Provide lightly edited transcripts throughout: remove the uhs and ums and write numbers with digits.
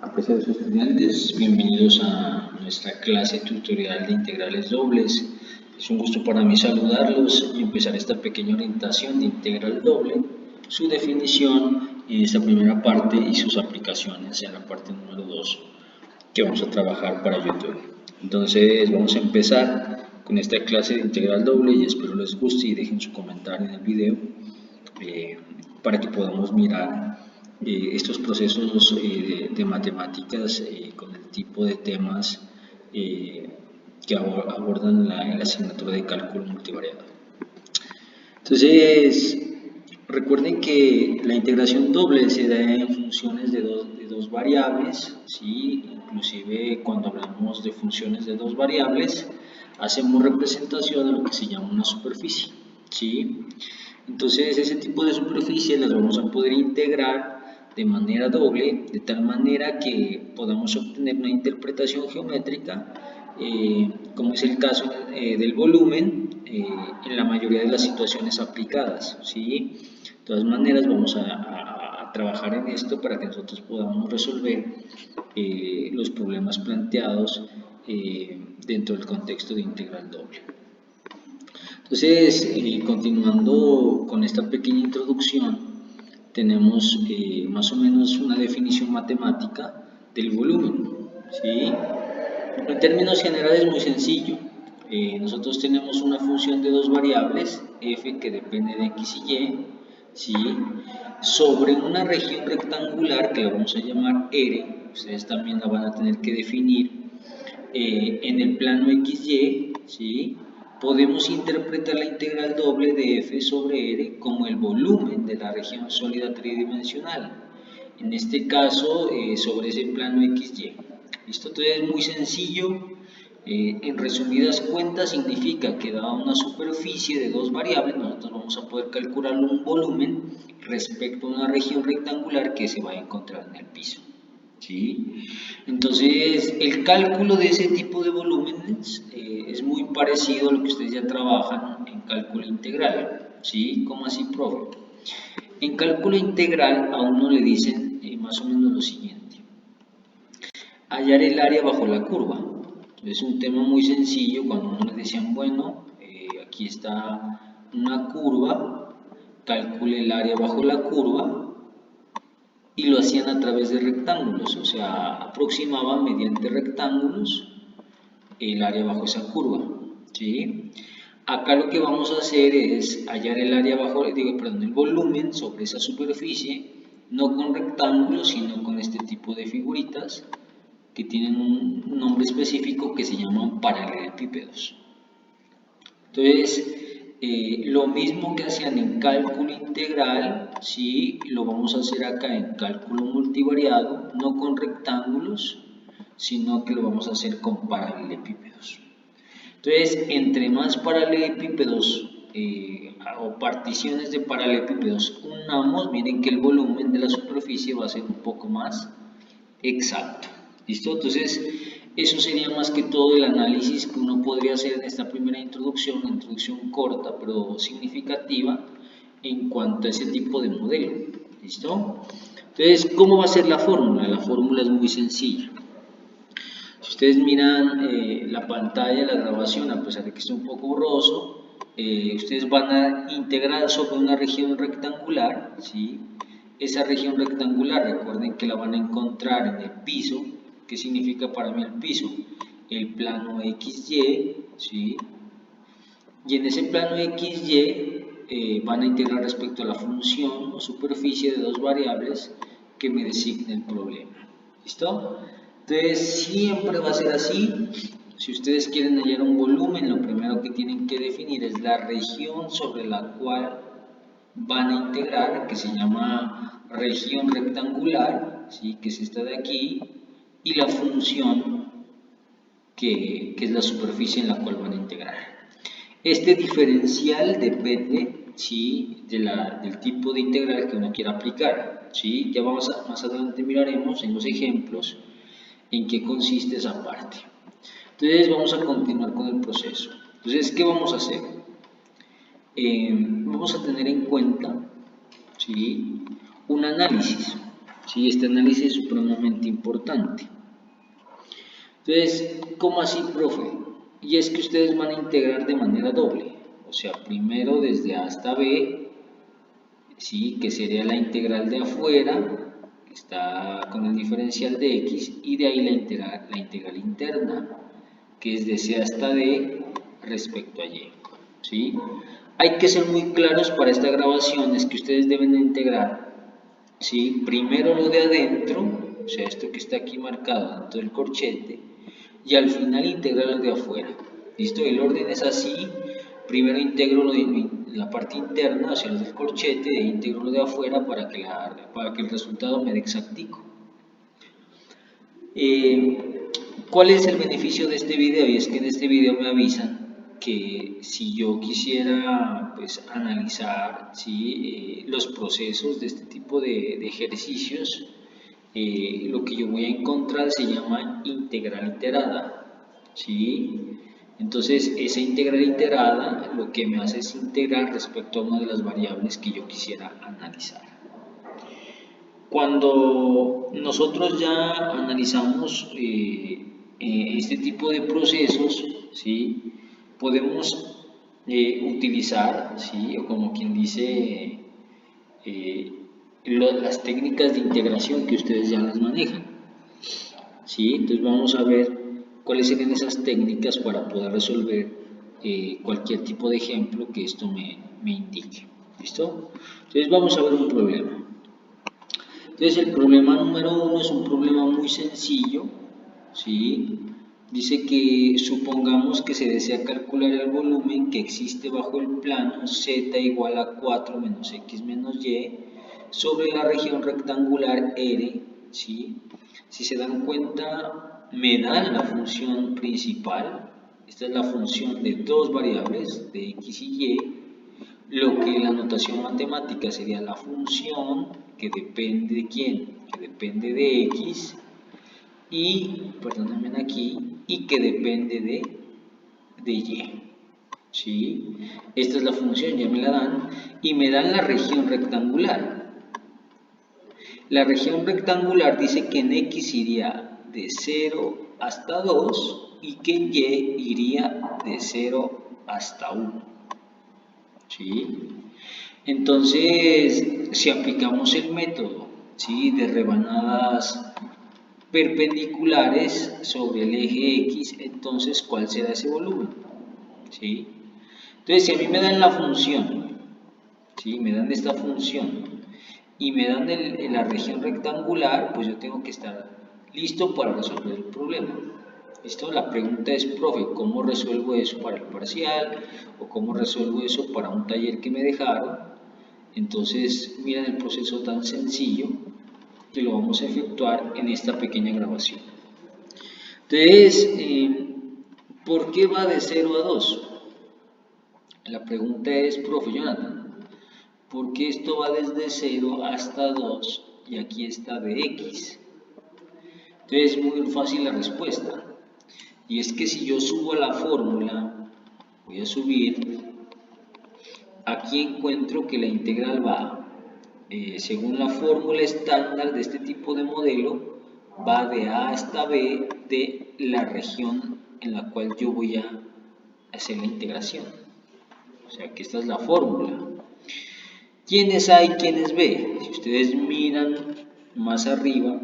Apreciados estudiantes, bienvenidos a nuestra clase tutorial de integrales dobles. Es un gusto para mí saludarlos y empezar esta pequeña orientación de integral doble, su definición en esta primera parte y sus aplicaciones en la parte número 2 que vamos a trabajar para YouTube. Entonces vamos a empezar con esta clase de integral doble y espero les guste y dejen su comentario en el video para que podamos mirar estos procesos de matemáticas con el tipo de temas que abordan en la asignatura de cálculo multivariado. Entonces, recuerden que la integración doble se da en funciones de dos variables, ¿sí? Inclusive cuando hablamos de funciones de dos variables, hacemos representación de lo que se llama una superficie, ¿sí? Entonces, ese tipo de superficies las vamos a poder integrar de manera doble, de tal manera que podamos obtener una interpretación geométrica, como es el caso del volumen, en la mayoría de las situaciones aplicadas, ¿sí? De todas maneras, vamos a trabajar en esto para que nosotros podamos resolver los problemas planteados dentro del contexto de integral doble. Entonces, continuando con esta pequeña introducción, tenemos más o menos una definición matemática del volumen, ¿sí? En términos generales es muy sencillo. Nosotros tenemos una función de dos variables, f, que depende de x y y, ¿sí? Sobre una región rectangular que la vamos a llamar R, ustedes también la van a tener que definir en el plano XY, ¿sí? Podemos interpretar la integral doble de f sobre r como el volumen de la región sólida tridimensional, en este caso sobre ese plano XY. ¿Listo? Entonces es muy sencillo. En resumidas cuentas significa que dada una superficie de dos variables, nosotros vamos a poder calcular un volumen respecto a una región rectangular que se va a encontrar en el piso, ¿sí? Entonces el cálculo de ese tipo de volúmenes es muy parecido a lo que ustedes ya trabajan en cálculo integral, ¿sí? ¿Cómo así, profe? En cálculo integral a uno le dicen más o menos lo siguiente: hallar el área bajo la curva. Es un tema muy sencillo. Cuando uno les decían, bueno, aquí está una curva, calcule el área bajo la curva, y lo hacían a través de rectángulos, o sea, aproximaban mediante rectángulos el área bajo esa curva, ¿sí? Acá lo que vamos a hacer es hallar el área bajo, el volumen sobre esa superficie, no con rectángulos, sino con este tipo de figuritas que tienen un nombre específico que se llaman paralelepípedos. Entonces, lo mismo que hacían en cálculo integral, ¿sí? Lo vamos a hacer acá en cálculo multivariado, no con rectángulos, sino que lo vamos a hacer con paralelepípedos. Entonces, entre más paralelepípedos o particiones de paralelepípedos unamos, miren que el volumen de la superficie va a ser un poco más exacto. ¿Listo? Entonces, eso sería más que todo el análisis que uno podría hacer en esta primera introducción, una introducción corta pero significativa en cuanto a ese tipo de modelo. ¿Listo? Entonces, ¿cómo va a ser la fórmula? La fórmula es muy sencilla. Si ustedes miran la pantalla, la grabación, a pesar de que esté un poco borroso, ustedes van a integrar sobre una región rectangular, ¿sí? Esa región rectangular, recuerden que la van a encontrar en el piso. ¿Qué significa para mí el piso? El plano XY, ¿sí? Y en ese plano XY van a integrar respecto a la función o superficie de dos variables que me designa el problema. ¿Listo? Entonces siempre va a ser así. Si ustedes quieren hallar un volumen, lo primero que tienen que definir es la región sobre la cual van a integrar, que se llama región rectangular, ¿sí? Que es esta de aquí, y la función que es la superficie en la cual van a integrar. Este diferencial depende, ¿sí? del tipo de integral que uno quiera aplicar, ¿sí? Ya más adelante miraremos en los ejemplos en qué consiste esa parte. Entonces vamos a continuar con el proceso. Entonces, ¿qué vamos a hacer? Vamos a tener en cuenta, ¿sí? Un análisis. Sí, este análisis es supremamente importante. Entonces, ¿cómo así, profe? Y es que ustedes van a integrar de manera doble. O sea, primero desde A hasta B, ¿sí? Que sería la integral de afuera, que está con el diferencial de X, y de ahí la integral interna, que es de C hasta D respecto a Y. ¿Sí? Hay que ser muy claros para esta grabación, es que ustedes deben integrar, ¿sí? Primero lo de adentro, o sea, esto que está aquí marcado dentro del corchete, y al final integrar lo de afuera. ¿Listo? El orden es así: primero integro lo de la parte interna, o sea, lo del corchete, e integro lo de afuera para que el resultado me dé exactico. ¿Cuál es el beneficio de este video? Y es que en este video me avisan que si yo quisiera pues analizar, ¿sí? Los procesos de este tipo de ejercicios, lo que yo voy a encontrar se llama integral iterada, ¿sí? Entonces esa integral iterada lo que me hace es integrar respecto a una de las variables que yo quisiera analizar. Cuando nosotros ya analizamos este tipo de procesos, ¿sí? Podemos utilizar, ¿sí? O como quien dice, eh, las técnicas de integración que ustedes ya las manejan, ¿sí? Entonces vamos a ver cuáles serían esas técnicas para poder resolver cualquier tipo de ejemplo que esto me indique. ¿Listo? Entonces vamos a ver un problema. Entonces el problema número 1 es un problema muy sencillo, ¿sí? Dice que supongamos que se desea calcular el volumen que existe bajo el plano z igual a 4 menos x menos y sobre la región rectangular R, ¿sí? Si se dan cuenta, me dan la función principal. Esta es la función de dos variables, de x y y. Lo que en la notación matemática sería la función que depende de quién, que depende de x, y, perdónenme aquí, y que depende de y. ¿Sí? Esta es la función, ya me la dan, y me dan la región rectangular. La región rectangular dice que en x iría de 0 hasta 2 y que en y iría de 0 hasta 1. ¿Sí? Entonces, si aplicamos el método, ¿sí? De rebanadas perpendiculares sobre el eje X, entonces, ¿cuál será ese volumen? ¿Sí? Entonces, si a mí me dan la función, ¿sí? Me dan esta función y me dan la región rectangular, pues yo tengo que estar listo para resolver el problema. ¿Listo? La pregunta es, profe, ¿cómo resuelvo eso para el parcial? ¿O cómo resuelvo eso para un taller que me dejaron? Entonces, miren el proceso tan sencillo que lo vamos a efectuar en esta pequeña grabación. Entonces, ¿por qué va de 0 a 2? La pregunta es, profe Jonathan, ¿por qué esto va desde 0 hasta 2 y aquí está de x? Entonces, es muy fácil la respuesta. Y es que si yo subo la fórmula, voy a subir, aquí encuentro que la integral va, según la fórmula estándar de este tipo de modelo, va de A hasta B de la región en la cual yo voy a hacer la integración. O sea que esta es la fórmula. ¿Quién es A y quién es B? Si ustedes miran más arriba,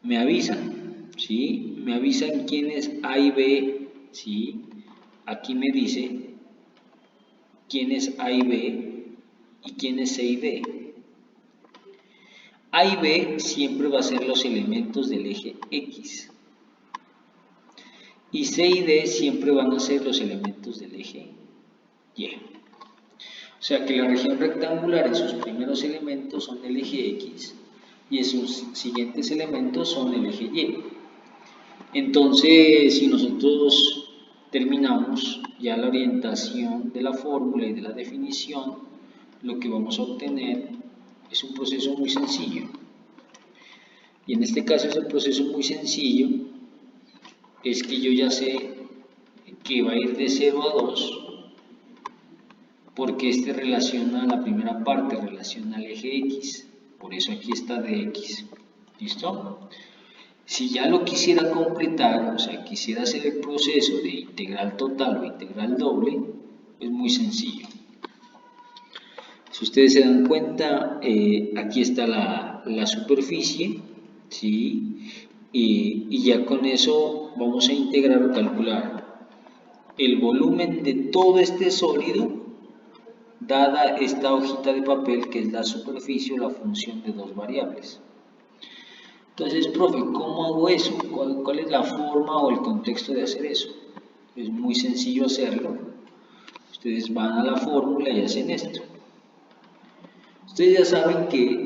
me avisan, ¿sí? Me avisan quién es A y B, ¿sí? Aquí me dice quién es A y B y quién es C y D. A y B siempre va a ser los elementos del eje X. Y C y D siempre van a ser los elementos del eje Y. O sea que la región rectangular en sus primeros elementos son el eje X y en sus siguientes elementos son el eje Y. Entonces, si nosotros terminamos ya la orientación de la fórmula y de la definición, lo que vamos a obtener es un proceso muy sencillo. Y en este caso ese proceso muy sencillo es que yo ya sé que va a ir de 0 a 2 porque este relaciona la primera parte, relaciona al eje X, por eso aquí está de X, ¿listo? Si ya lo quisiera completar, o sea, quisiera hacer el proceso de integral total o integral doble, es muy sencillo. Si ustedes se dan cuenta, aquí está la superficie, ¿sí? Y ya con eso vamos a integrar o calcular el volumen de todo este sólido, dada esta hojita de papel que es la superficie o la función de dos variables. Entonces, profe, ¿cómo hago eso? ¿Cuál es la forma o el contexto de hacer eso? Es muy sencillo hacerlo. Ustedes van a la fórmula y hacen esto. Ustedes ya saben que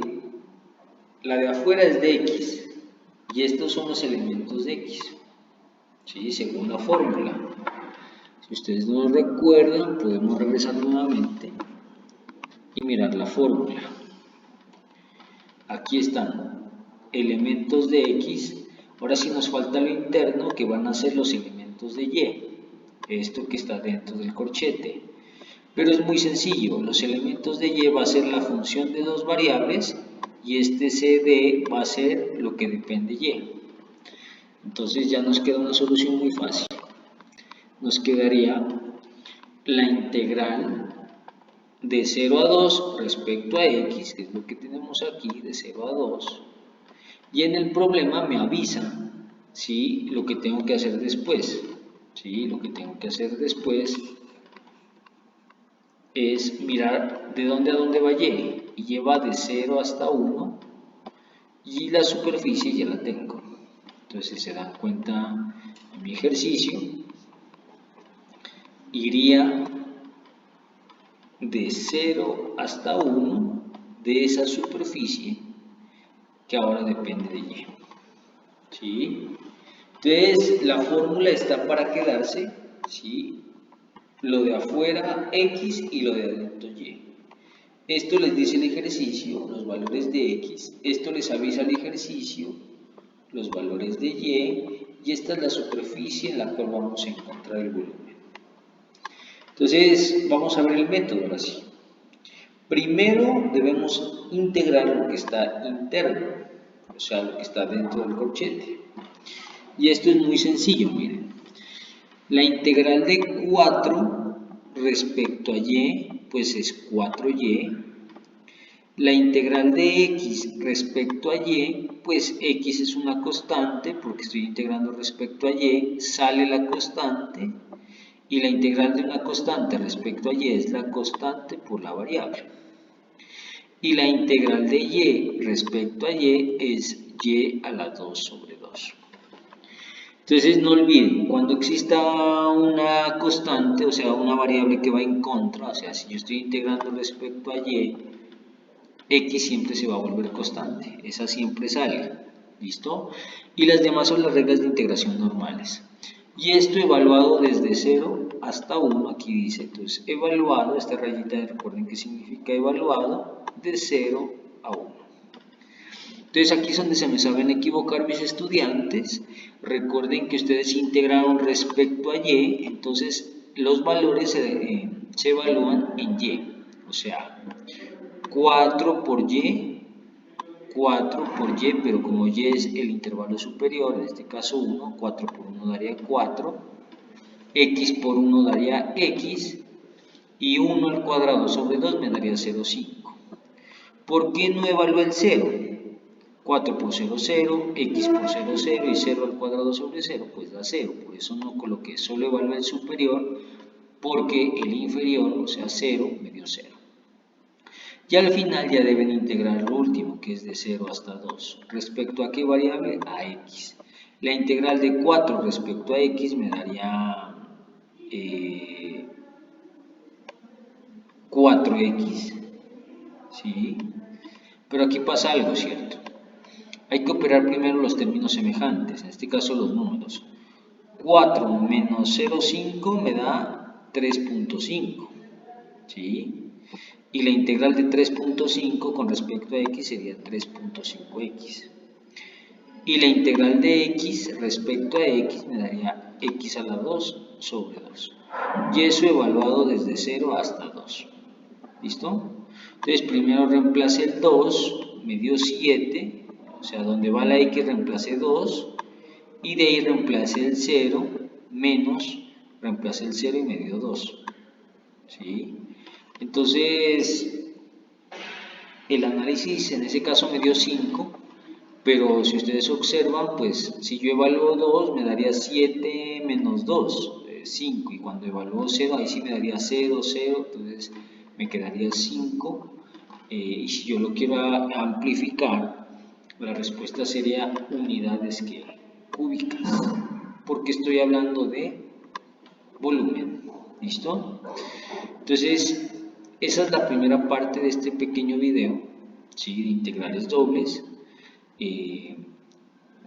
la de afuera es de X y estos son los elementos de X, ¿sí? Según la fórmula. Si ustedes no lo recuerdan, podemos regresar nuevamente y mirar la fórmula. Aquí están elementos de X. Ahora sí nos falta lo interno, que van a ser los elementos de Y, esto que está dentro del corchete. Pero es muy sencillo, los elementos de Y va a ser la función de dos variables y este CD va a ser lo que depende de Y. Entonces ya nos queda una solución muy fácil. Nos quedaría la integral de 0 a 2 respecto a X, que es lo que tenemos aquí, de 0 a 2. Y en el problema me avisa, ¿sí?, lo que tengo que hacer después. ¿Sí? Lo que tengo que hacer después es mirar de dónde a dónde va Y. Y lleva de 0 hasta 1 y la superficie ya la tengo. Entonces, si se dan cuenta en mi ejercicio, iría de 0 hasta 1 de esa superficie que ahora depende de Y. ¿Sí? Entonces, la fórmula está para quedarse, ¿sí? Lo de afuera X y lo de adentro Y. Esto les dice el ejercicio, los valores de X. Esto les avisa el ejercicio, los valores de Y. Y esta es la superficie en la cual vamos a encontrar el volumen. Entonces, vamos a ver el método ahora sí. Primero debemos integrar lo que está interno, o sea, lo que está dentro del corchete. Y esto es muy sencillo, miren. La integral de 4 respecto a Y, pues es 4Y. La integral de X respecto a Y, pues X es una constante, porque estoy integrando respecto a Y, sale la constante. Y la integral de una constante respecto a Y es la constante por la variable. Y la integral de Y respecto a Y es Y a la 2 sobre 2. Entonces no olviden, cuando exista una constante, o sea, una variable que va en contra, o sea, si yo estoy integrando respecto a Y, X siempre se va a volver constante, esa siempre sale, ¿listo? Y las demás son las reglas de integración normales. Y esto evaluado desde 0 hasta 1, aquí dice, entonces evaluado, esta rayita recuerden que significa evaluado, de 0 a 1. Entonces aquí es donde se me saben equivocar mis estudiantes. Recuerden que ustedes integraron respecto a Y, entonces los valores se evalúan en Y. O sea, 4 por Y, 4 por Y, pero como Y es el intervalo superior, en este caso 1, 4 por 1 daría 4, X por 1 daría X, y 1 al cuadrado sobre 2 me daría 0,5. ¿Por qué no evalúo el 0? 4 por 0, 0, X por 0, 0 y 0 al cuadrado sobre 0, pues da 0. Por eso no coloqué, solo evalúo el superior, porque el inferior, o sea 0, me dio 0. Y al final ya deben integrar lo último, que es de 0 hasta 2. ¿Respecto a qué variable? A X. La integral de 4 respecto a X me daría 4X. ¿Sí? Pero aquí pasa algo, ¿cierto? Hay que operar primero los términos semejantes, en este caso los números. 4 menos 0,5 me da 3,5. ¿Sí? Y la integral de 3,5 con respecto a X sería 3,5X. Y la integral de X respecto a X me daría X a la 2 sobre 2. Y eso evaluado desde 0 hasta 2. ¿Listo? Entonces primero reemplace el 2, me dio 7, o sea, donde va la X reemplace 2, y de ahí reemplace el 0, menos, reemplace el 0 y me dio 2. ¿Sí? Entonces, el análisis en ese caso me dio 5, pero si ustedes observan, pues si yo evalúo 2 me daría 7 menos 2, 5, y cuando evalúo 0, ahí sí me daría 0, 0, entonces me quedaría 5, y si yo lo quiero amplificar, la respuesta sería unidades cúbicas, porque estoy hablando de volumen. ¿Listo? Entonces, esa es la primera parte de este pequeño video, ¿sí? De integrales dobles. Eh,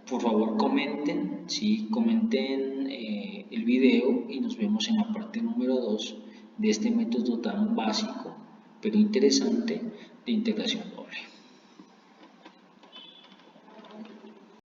por favor comenten, ¿sí? Comenten el video y nos vemos en la parte número 2 de este método tan básico pero interesante de integración